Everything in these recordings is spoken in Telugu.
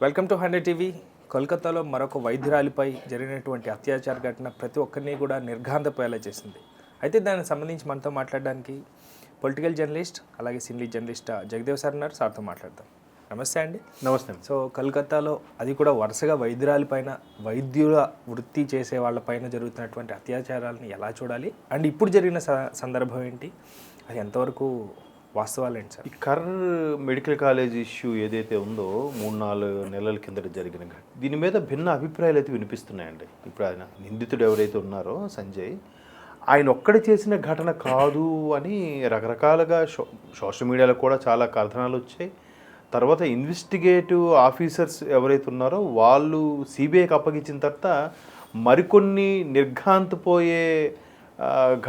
Welcome to 100 TV. కోల్కతాలో మరొక వైద్యురాలిపై జరిగినటువంటి అత్యాచార ఘటన ప్రతి ఒక్కరిని కూడా నిర్ఘాంతపోయేలా చేసింది. అయితే దానికి సంబంధించి మనతో మాట్లాడడానికి పొలిటికల్ జర్నలిస్ట్ అలాగే సినీ జర్నలిస్ట్ జగదేవ్ సార్ ఉన్నారు. సార్తో మాట్లాడదాం. నమస్తే అండి. నమస్తే. సో కోల్కతాలో అది కూడా వరుసగా వైద్యురాలిపైన, వైద్యుల వృత్తి చేసే వాళ్ళపైన జరుగుతున్నటువంటి అత్యాచారాలను ఎలా చూడాలి, అండ్ ఇప్పుడు జరిగిన సందర్భం ఏంటి, అది ఎంతవరకు వాస్తవాలు ఏంటి సార్? ఈ మెడికల్ కాలేజ్ ఇష్యూ ఏదైతే ఉందో 3-4 నెలల కిందట జరిగిన దీని మీద భిన్న అభిప్రాయాలు అయితే వినిపిస్తున్నాయండి. ఇప్పుడు ఆయన నిందితుడు ఎవరైతే ఉన్నారో సంజయ్, ఆయన ఒక్కడే చేసిన ఘటన కాదు అని రకరకాలుగా సోషల్ మీడియాలో కూడా చాలా కథనాలు వచ్చాయి. తర్వాత ఇన్వెస్టిగేటివ్ ఆఫీసర్స్ ఎవరైతే ఉన్నారో వాళ్ళు సిబిఐకి అప్పగించిన తర్వాత మరికొన్ని నిర్ఘాంతపోయే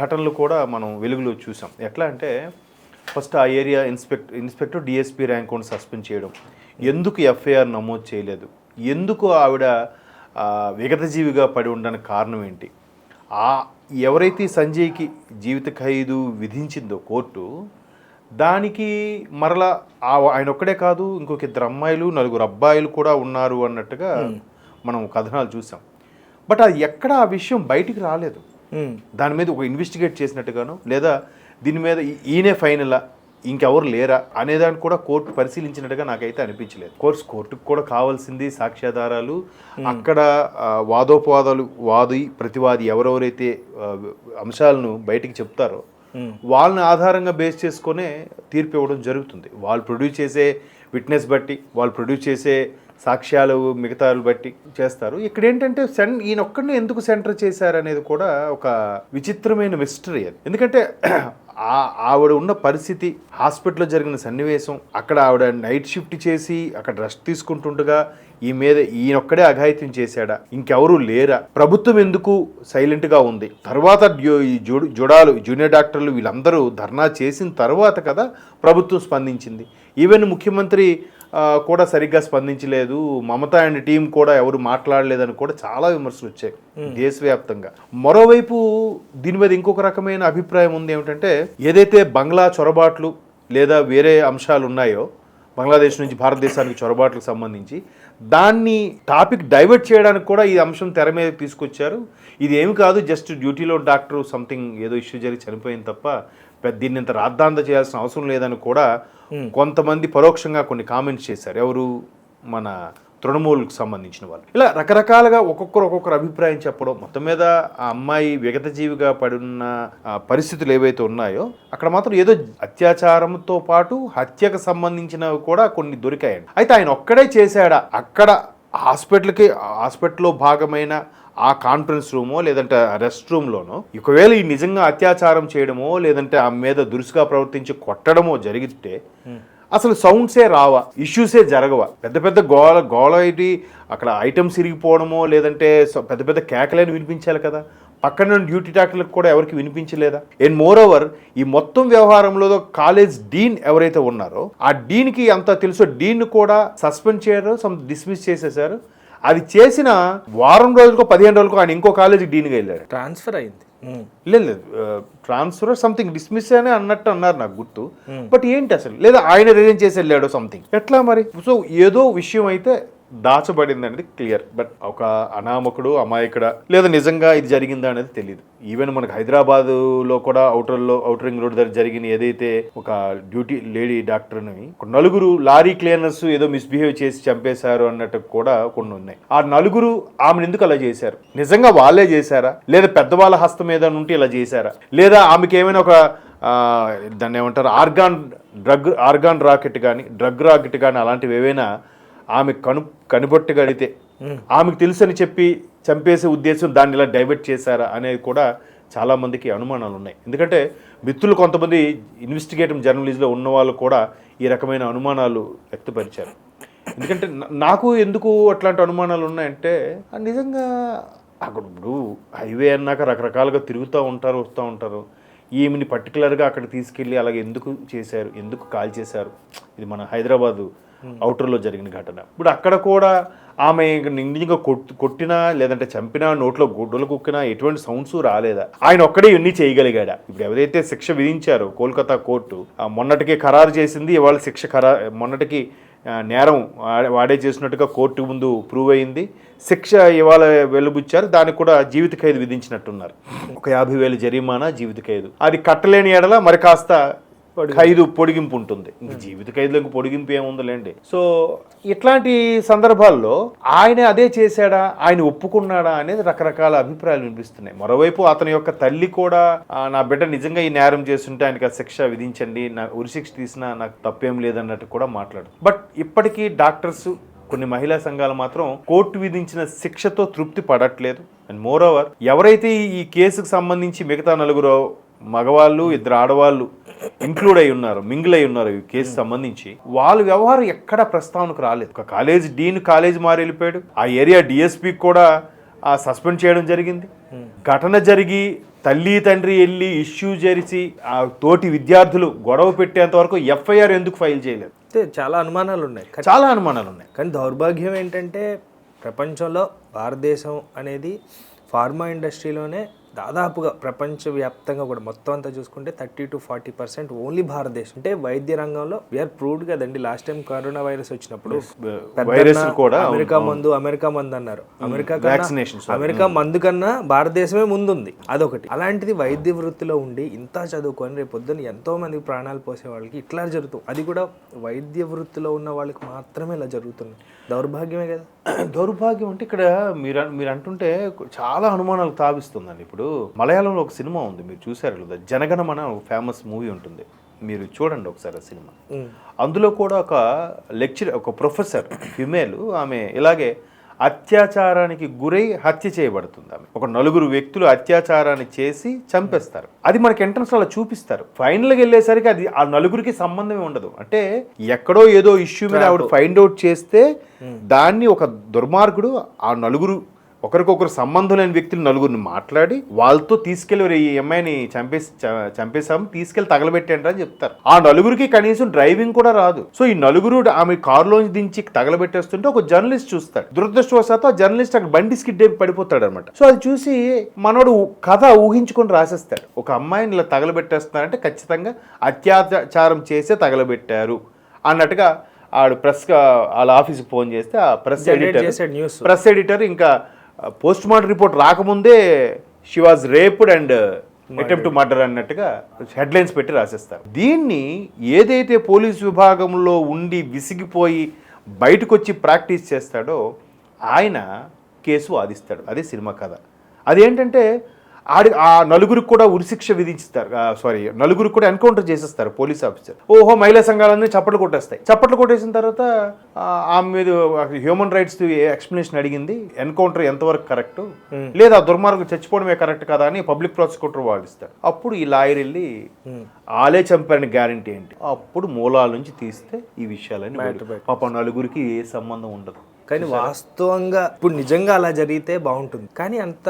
ఘటనలు కూడా మనం వెలుగులో చూసాం. ఎట్లా అంటే ఫస్ట్ ఆ ఏరియా ఇన్స్పెక్టర్ డిఎస్పీ ర్యాంక్ కూడా సస్పెండ్ చేయడం, ఎందుకు ఎఫ్ఐఆర్ నమోదు చేయలేదు, ఎందుకు ఆవిడ విగతజీవిగా పడి ఉండడానికి కారణం ఏంటి, ఎవరైతే సంజయ్కి జీవిత ఖైదు విధించిందో కోర్టు, దానికి మరలా ఆయన ఒక్కడే కాదు ఇంకొక 2 అమ్మాయిలు 4 అబ్బాయిలు కూడా ఉన్నారు అన్నట్టుగా మనం కథనాలు చూసాం. బట్ అది ఎక్కడ ఆ విషయం బయటికి రాలేదు. దాని మీద ఒక ఇన్వెస్టిగేట్ చేసినట్టుగాను, లేదా దీని మీద ఈయనే ఫైనలా ఇంకెవరు లేరా అనేదాన్ని కూడా కోర్టు పరిశీలించినట్టుగా నాకైతే అనిపించలేదు. కోర్టుకు కూడా కావాల్సింది సాక్ష్యాధారాలు, అక్కడ వాదోపవాదాలు, ప్రతివాది ఎవరెవరైతే అంశాలను బయటికి చెప్తారో వాళ్ళని ఆధారంగా బేస్ చేసుకునే తీర్పు ఇవ్వడం జరుగుతుంది. వాళ్ళు ప్రొడ్యూస్ చేసే విట్నెస్ బట్టి, వాళ్ళు ప్రొడ్యూస్ చేసే సాక్ష్యాలు మిగతాలు బట్టి చేస్తారు. ఇక్కడ ఏంటంటే ఈయన ఒక్కడిని ఎందుకు సెంటర్ చేశారనేది కూడా ఒక విచిత్రమైన మిస్టరీ అది. ఎందుకంటే ఆవిడ ఉన్న పరిస్థితి, హాస్పిటల్లో జరిగిన సన్నివేశం, అక్కడ ఆవిడ నైట్ షిఫ్ట్ చేసి అక్కడ రెస్ట్ తీసుకుంటుండగా ఈయనొక్కడే అఘాయిత్యం చేశాడా, ఇంకెవరూ లేరా, ప్రభుత్వం ఎందుకు సైలెంట్గా ఉంది, తర్వాత జూనియర్ డాక్టర్లు వీళ్ళందరూ ధర్నా చేసిన తర్వాత కదా ప్రభుత్వం స్పందించింది. ఈవెన్ ముఖ్యమంత్రి కూడా సరిగ్గా స్పందించలేదు, మమతా అండ్ టీం కూడా ఎవరు మాట్లాడలేదని కూడా చాలా విమర్శలు వచ్చాయి దేశవ్యాప్తంగా. మరోవైపు దీని మీద ఇంకొక రకమైన అభిప్రాయం ఉంది. ఏమిటంటే ఏదైతే బంగ్లా చొరబాట్లు లేదా వేరే అంశాలు ఉన్నాయో బంగ్లాదేశ్ నుంచి భారతదేశానికి చొరబాట్లకు సంబంధించి, దాన్ని టాపిక్ డైవర్ట్ చేయడానికి కూడా ఈ అంశం తెర మీద తీసుకొచ్చారు. ఇది ఏమి కాదు, జస్ట్ డ్యూటీలో డాక్టర్ సంథింగ్ ఏదో ఇష్యూ జరిగి చనిపోయింది తప్ప దీన్ని ఇంత రాద్ధాంత చేయాల్సిన అవసరం లేదని కూడా కొంతమంది పరోక్షంగా కొన్ని కామెంట్స్ చేశారు. ఎవరు? మన తృణమూల్కి సంబంధించిన వాళ్ళు. ఇలా రకరకాలుగా ఒక్కొక్కరు అభిప్రాయం చెప్పడం, మొత్తం మీద ఆ అమ్మాయి విగతజీవిగా పడున్న పరిస్థితులు ఏవైతే ఉన్నాయో అక్కడ మాత్రం ఏదో అత్యాచారంతో పాటు హత్యకు సంబంధించినవి కూడా కొన్ని దొరికాయండి. అయితే ఆయన ఒక్కడే చేశాడా? అక్కడ హాస్పిటల్లో భాగమైన ఆ కాన్ఫరెన్స్ రూమో లేదంటే రెస్ట్ రూమ్లోనో ఒకవేళ ఈ నిజంగా అత్యాచారం చేయడమో లేదంటే ఆమె మీద దురుసుగా ప్రవర్తించి కొట్టడమో జరిగితే అసలు సౌండ్సే రావా, ఇష్యూసే జరగవా, పెద్ద గోళ ఏంటి, అక్కడ ఐటమ్స్ ఇరిగిపోవడమో లేదంటే పెద్ద కేకలేని వినిపించాలి కదా. పక్కన డ్యూటీ డాక్టర్లకు కూడా ఎవరికి వినిపించలేదా? అండ్ మోర్ ఓవర్ ఈ మొత్తం వ్యవహారంలో కాలేజ్ డీన్ ఎవరైతే ఉన్నారో ఆ డీన్కి అంత తెలుసో డీన్ కూడా సస్పెండ్ చేయరు, డిస్మిస్ చేసేసారు. అది చేసిన వారం రోజులకో 15 రోజులకో ఆయన ఇంకో కాలేజీకి డీన్గా వెళ్ళాడు. ట్రాన్స్ఫర్ అయింది. లేదు ట్రాన్స్ఫర్ సంథింగ్ డిస్మిస్ అని అన్నట్టు అన్నారు నాకు గుర్తు. బట్ ఏంటి అసలు, లేదా ఆయన రిజైన్ చేసి వెళ్ళాడో సంథింగ్, ఎట్లా మరి? సో ఏదో విషయం అయితే దాచబడింది అనేది క్లియర్. బట్ ఒక అనామకుడు, అమాయకుడా లేదా నిజంగా ఇది జరిగిందా అనేది తెలియదు. ఈవెన్ మనకు హైదరాబాదులో కూడా ఔటర్ రింగ్ రోడ్ దగ్గర జరిగిన ఏదైతే ఒక డ్యూటీ లేడీ డాక్టర్ని 4 లారీ క్లీనర్స్ ఏదో మిస్బిహేవ్ చేసి చంపేశారు అన్నట్టు కూడా కొన్ని ఉన్నాయి. ఆ 4 ఆమెను ఎందుకు అలా చేశారు? నిజంగా వాళ్ళే చేశారా, లేదా పెద్దవాళ్ళ హస్తం మీద నుండి ఇలా చేశారా, లేదా ఆమెకి ఏమైనా ఒక దాన్ని ఏమంటారు ఆర్గాన్ రాకెట్ కానీ డ్రగ్ రాకెట్ కానీ అలాంటివి ఏవైనా ఆమె కనిపొట్టగడితే ఆమెకు తెలుసని చెప్పి చంపేసే ఉద్దేశం దాన్ని ఇలా డైవర్ట్ చేశారా అనేది కూడా చాలామందికి అనుమానాలు ఉన్నాయి. ఎందుకంటే మిత్రులు కొంతమంది ఇన్వెస్టిగేటివ్ జర్నలిజంలో ఉన్న వాళ్ళు కూడా ఈ రకమైన అనుమానాలు వ్యక్తపరిచారు. ఎందుకంటే నాకు ఎందుకు అట్లాంటి అనుమానాలు ఉన్నాయంటే నిజంగా అక్కడ ఇప్పుడు హైవే అన్నాక రకరకాలుగా తిరుగుతూ ఉంటారు, వస్తూ ఉంటారు. ఈమెని పర్టికులర్గా అక్కడ తీసుకెళ్ళి అలాగే ఎందుకు చేశారు, ఎందుకు కాల్ చేశారు? ఇది మన హైదరాబాదు అవుటర్లో జరిగిన ఘటన. ఇప్పుడు అక్కడ కూడా ఆమె నిండిగా కొట్టినా లేదంటే చంపినా నోట్లో గుడ్డలు కుక్కినా ఎటువంటి సౌండ్స్ రాలేదా? ఆయన ఒక్కడే ఇవన్నీ చేయగలిగాడా? ఇప్పుడు ఎవరైతే శిక్ష విధించారో కోల్కతా కోర్టు మొన్నటికి ఖరారు చేసింది, ఇవాళ శిక్ష మొన్నటికి నేరం వాడే చేసినట్టుగా కోర్టు ముందు ప్రూవ్ అయింది. శిక్ష ఇవాళ వెలుబుచ్చారు. దానికి కూడా జీవిత ఖైదు విధించినట్టున్నారు. ఒక 50,000 జరిమానా, జీవిత ఖైదు. అది కట్టలేని ఎడల మరి కాస్త ఖైదు పొడిగింపు ఉంటుంది. ఇంక జీవిత ఖైదులో ఇంక పొడిగింపు ఏముందిలేండి. సో ఇట్లాంటి సందర్భాల్లో ఆయన అదే చేశాడా, ఆయన ఒప్పుకున్నాడా అనేది రకరకాల అభిప్రాయాలు వినిపిస్తున్నాయి. మరోవైపు అతని యొక్క తల్లి కూడా నా బిడ్డ నిజంగా ఈ నేరం చేస్తుంటే ఆయనకి ఆ శిక్ష విధించండి, నా ఉరిశిక్ష తీసినా నాకు తప్పేం లేదన్నట్టు కూడా మాట్లాడు. బట్ ఇప్పటికీ డాక్టర్స్, కొన్ని మహిళా సంఘాలు మాత్రం కోర్టు విధించిన శిక్షతో తృప్తి పడట్లేదు. అండ్ మోరోవర్ ఎవరైతే ఈ కేసుకు సంబంధించి మిగతా 4 మగవాళ్ళు 2 ఆడవాళ్ళు ఇంక్లూడ్ అయి ఉన్నారు, మింగిల్ అయి ఉన్నారు ఈ కేసు సంబంధించి, వాళ్ళ వ్యవహారం ఎక్కడ ప్రస్తావనకు రాలేదు. ఒక కాలేజ్ డీన్ కాలేజ్ మారి వెళ్ళిపోయాడు. ఆ ఏరియా డిఎస్పీ కూడా సస్పెండ్ చేయడం జరిగింది. ఘటన జరిగి తల్లి తండ్రి వెళ్ళి ఇష్యూ చేసి ఆ తోటి విద్యార్థులు గొడవ పెట్టేంత వరకు ఎఫ్ఐఆర్ ఎందుకు ఫైల్ చేయలేదు? చాలా అనుమానాలు ఉన్నాయి, చాలా అనుమానాలు ఉన్నాయి. కానీ దౌర్భాగ్యం ఏంటంటే ప్రపంచంలో భారతదేశం అనేది ఫార్మా ఇండస్ట్రీలోనే దాదాపుగా ప్రపంచవ్యాప్తంగా కూడా మొత్తం అంతా చూసుకుంటే 30 to 40% ఓన్లీ భారతదేశం. అంటే వైద్య రంగంలో వీఆర్ ప్రూవ్డ్ కదండి. లాస్ట్ టైం కరోనా వైరస్ వచ్చినప్పుడు వైరస్ కూడా అమెరికా మందు అన్నారు. అమెరికా మందు కన్నా భారతదేశమే ముందుంది. అదొకటి. అలాంటిది వైద్య వృత్తిలో ఉండి ఇంత చదువుకొని రేపు పొద్దున్న ఎంతో మందికి ప్రాణాలు పోసే వాళ్ళకి ఇట్లా జరుగుతుంది. అది కూడా వైద్య వృత్తిలో ఉన్న వాళ్ళకి మాత్రమే ఇలా జరుగుతుంది. దౌర్భాగ్యమే కదా. దౌర్భాగ్యం అంటే ఇక్కడ మీరు అంటుంటే చాలా అనుమానాలు తావిస్తుందండి. ఇప్పుడు మలయాళంలో ఒక సినిమా ఉంది, మీరు చూసారు లేదా, జనగణమన ఒక ఫేమస్ మూవీ ఉంటుంది, మీరు చూడండి ఒకసారి ఆ సినిమా. అందులో కూడా ఒక ప్రొఫెసర్ ఫిమేల్, ఆమె ఇలాగే అత్యాచారానికి గురై హత్య చేయబడుతుంది. ఆమె ఒక 4 వ్యక్తులు అత్యాచారాన్ని చేసి చంపేస్తారు. అది మనకి ఎంట్రన్స్ అలా చూపిస్తారు. ఫైనల్కి వెళ్ళేసరికి అది ఆ 4కి సంబంధమే ఉండదు. అంటే ఎక్కడో ఏదో ఇష్యూ మీద ఆవిడ ఫైండ్ అవుట్ చేస్తే దాన్ని ఒక దుర్మార్గుడు ఆ 4 ఒకరికొకరు సంబంధం లేని వ్యక్తులు 4 మాట్లాడి వాళ్ళతో తీసుకెళ్లి ఈ అమ్మాయిని చంపేసాము, తీసుకెళ్లి తగలబెట్టండి అని చెప్తారు. ఆ 4కి కనీసం డ్రైవింగ్ కూడా రాదు. సో ఈ 4 ఆమె కారులోంచి దించి తగలబెట్టేస్తుంటే ఒక జర్నలిస్ట్ చూస్తాడు. దురదృష్టవశాత్తు ఆ జర్నలిస్ట్ అక్కడ బండి స్కిడ్ అయి పడిపోతాడు అనమాట. సో అది చూసి మనోడు కథ ఊహించుకొని రాసేస్తాడు. ఒక అమ్మాయిని ఇలా తగలబెట్టేస్తున్నారంటే ఖచ్చితంగా అత్యాచారం చేసే తగలబెట్టారు అన్నట్టుగా ఆడు వాళ్ళ ఆఫీస్కి ఫోన్ చేస్తే ఆ ప్రెస్ ఎడిటర్ ఇంకా పోస్ట్ మార్టం రిపోర్ట్ రాకముందే she was raped and attempt to murder అన్నట్టుగా హెడ్లైన్స్ పెట్టి రాసేస్తారు. దీన్ని ఏదైతే పోలీసు విభాగంలో ఉండి విసిగిపోయి బయటకు వచ్చి ప్రాక్టీస్ చేస్తాడో ఆయన కేసు వాదిస్తాడు. అదే సినిమా కథ. అదేంటంటే ఆ 4 కూడా ఉరిశిక్ష విధిస్తారు. 4 కూడా ఎన్కౌంటర్ చేసేస్తారు పోలీస్ ఆఫీసర్. ఓహో, మహిళా సంఘాలన్నీ చప్పట్లు కొట్టేస్తాయి. చప్పట్లు కొట్టేసిన తర్వాత ఆమె మీద హ్యూమన్ రైట్స్ ఎక్స్ప్లెనేషన్ అడిగింది. ఎన్కౌంటర్ ఎంతవరకు కరెక్ట్, లేదా దుర్మార్గం చచ్చిపోవడమే కరెక్ట్ కదా అని పబ్లిక్ ప్రాసిక్యూటర్ వాదిస్తాడు. అప్పుడు ఈ లాయర్ వెళ్ళి ఆలే చంపారని గ్యారంటీ ఏంటి? అప్పుడు మూలాల నుంచి తీస్తే ఈ విషయాలని పాప 4కి ఏ సంబంధం ఉండదు. కానీ వాస్తవంగా ఇప్పుడు నిజంగా అలా జరిగితే బాగుంటుంది. కానీ అంత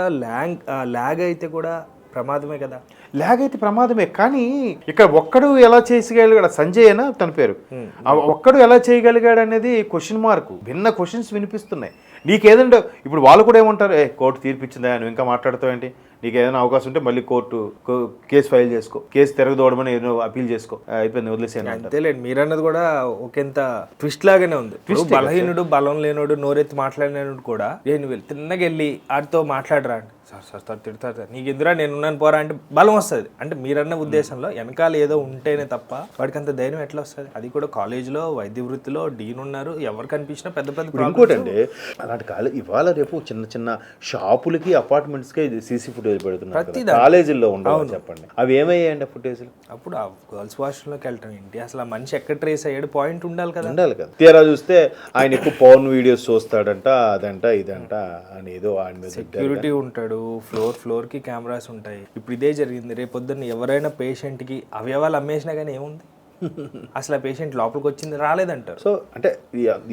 ల్యాగ్ అయితే కూడా ప్రమాదమే కదా. ల్యాగ్ అయితే ప్రమాదమే. కానీ ఇక్కడ ఒక్కడు ఎలా చేయగలిగాడు, సంజయ్ అయినా తన పేరు, ఒక్కడు ఎలా చేయగలిగాడు అనేది క్వశ్చన్ మార్క్. భిన్న క్వశ్చన్స్ వినిపిస్తున్నాయి. నీకేదంటే ఇప్పుడు వాళ్ళు కూడా ఏమంటారు, కోర్టు తీర్పిచ్చిందా, నువ్వు ఇంకా మాట్లాడుతావు ఏంటి, నీకు ఏదైనా అవకాశం ఉంటే మళ్ళీ కోర్టు కేసు ఫైల్ చేసుకో, కేసు తిరగదోడమని ఏదో అపీల్ చేసుకో, అయిపోయింది వదిలేసాను. అంతేలేండి, మీరన్నది కూడా ఒకంత ట్విస్ట్ లాగానే ఉంది. బలహీనుడు బలం లేనుడు నోరెత్తి మాట్లాడినడు కూడా తిన్నగా వెళ్ళి ఆడితో మాట్లాడరా అంటే సార్ తిడతారు, నీకు ఎదురా నేను ఉన్నాను పోరా అంటే బలం వస్తుంది. అంటే మీరన్న ఉద్దేశంలో వెనకాల ఏదో ఉంటేనే తప్ప వాడికి అంత ధైర్యం ఎట్లా వస్తుంది? అది కూడా కాలేజీలో వైద్య వృత్తిలో డీన్ ఉన్నారు, ఎవరు కనిపించినా పెద్ద ఇంకోటండి అలాంటి కాలేజ్ ఇవాళ రేపు చిన్న షాపులకి అపార్ట్మెంట్స్కి సీసీ ఫుటేజ్ పెడుతున్నారు కాలేజీల్లో ఉండవు. చెప్పండి అవి ఏమయ్యాయండి ఫుటేజ్లు? అప్పుడు ఆ గర్ల్స్ వాష్రూమ్లోకి వెళ్ళటం ఏంటి, అసలు ఆ మనిషి ఎక్కడ ట్రేస్ అయ్యాడు పాయింట్ ఉండాలి కదా. తీరా చూస్తే ఆయన ఎక్కువ పవన్ వీడియోస్ చూస్తాడంట, అదంట ఇదంట అని ఏదో ఆయన మీద సెక్యూరిటీ ఉంటాడు, ఫ్లోర్ కి కెమెరాస్ ఉంటాయి. ఇప్పుడు ఇదే జరిగింది. రేపు పొద్దున్న ఎవరైనా పేషెంట్ కి అవయవాలు అమ్మేసినా కానీ ఏముంది, అసలు ఆ పేషెంట్ లోపలికి వచ్చింది రాలేదంటారు. సో అంటే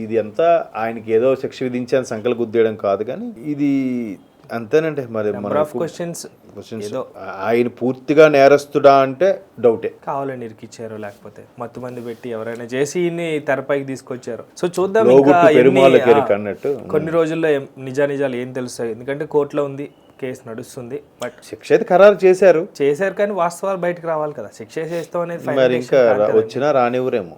ఇది అంతా ఆయనకి ఏదో శిక్ష విధించాలని సంకల్ప గుద్దేయడం కాదు, కానీ ఇది అంతేనంటే. మరి క్వశ్చన్స్ ఆయన పూర్తిగా నేరస్తుడా అంటే డౌటే. కావాలని ఇరికిచ్చారు, లేకపోతే మత్తు మంది పెట్టి ఎవరైనా చేసి ఇన్ని తెరపైకి తీసుకొచ్చారు. సో చూద్దాం అన్నట్టు కొన్ని రోజుల్లో నిజాలు ఏం తెలుస్తాయి. ఎందుకంటే కోర్టులో ఉంది, కేసు నడుస్తుంది. బట్ శిక్ష అయితే ఖరారు చేశారు కానీ వాస్తవాలు బయటకు రావాలి కదా. శిక్ష చేస్తాం అనేది మరి ఇంకా వచ్చినా రానివ్వరేమో.